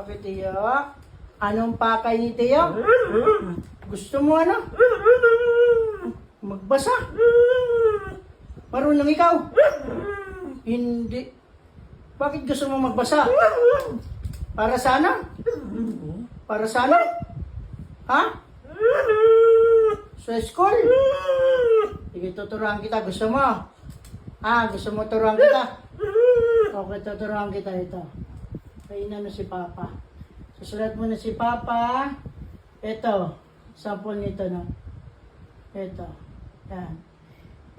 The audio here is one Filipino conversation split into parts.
Okay, Tiyo. Anong pakay ni Tiyo? Gusto mo ano? Magbasa? Marunong ikaw? Hindi. Bakit gusto mo magbasa? Para sana? Para sana? Ha? Sa school? Sige, tuturuan kita. Gusto mo? Gusto mo turuan kita? Okay, tuturuan kita ito. Kainan mo si Papa. Susulat mo na si Papa. Ito. Sample nito na. Ito. Yan.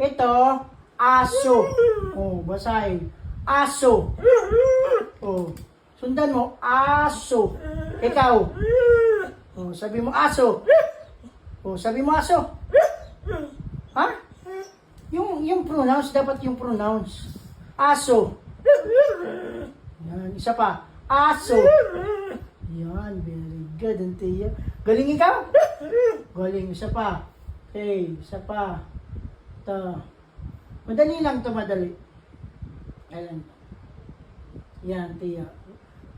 Ito. Aso. Oh, basahin. Aso. Oh. Sundan mo. Aso. Ikaw. Oh, sabi mo aso. Oh, sabi mo aso. Ha? Yung pronounce, dapat yung pronounce. Aso. Yan, isa pa. Aso. Yan, very good, Antiyo. Galing ikaw? Galing, isa pa. Okay, isa pa. Ito. Madali lang to, madali. Ayan. Yan, Tiyo.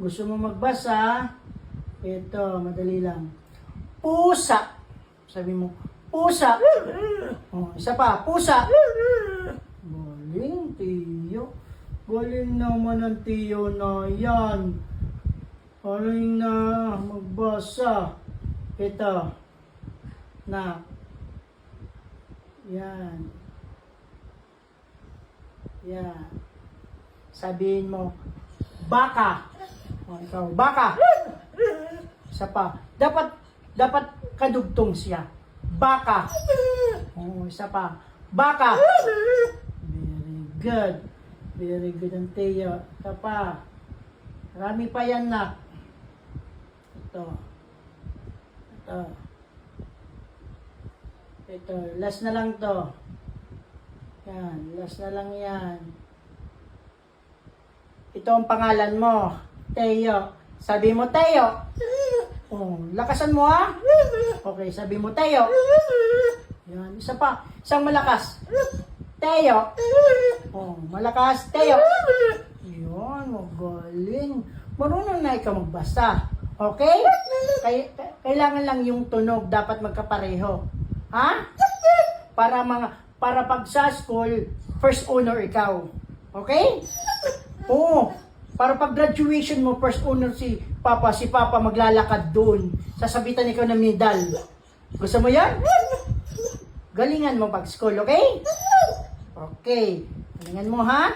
Gusto mo magbasa? Ito, madali lang. Pusa. Sabi mo, pusa. Oh, isa pa, pusa. Galing, Tiyo. Galing naman ang Tiyo na yan. Galing na magbasa. Ito. Na. Yan. Yan. Sabihin mo, baka. O, ikaw, baka. Isa pa. Dapat kadugtong siya. Baka. O, isa pa. Baka. Very good. Very good ang Tiyo. Ito pa. Marami pa yan na. Ito. Ito. Ito. Last na lang to. Yan. Last na lang yan. Ito ang pangalan mo. Teo. Sabi mo, Teo. Oh, lakasan mo ha. Okay, sabi mo, Teo. Yan. Isa pa. Isang malakas. Teo. Oh, malakas. Teo. Yun, magaling. Marunong na ikaw magbasa. Okay? Kailangan lang yung tunog dapat magkapareho. Ha? Para pag sa school, first honor ikaw. Okay? Oo. Para pag graduation mo, first honor si Papa maglalakad doon. Sasabitan ikaw ng medal. Gusto mo yan? Galingan mo pag school, okay? Okay. Galingan mo, ha?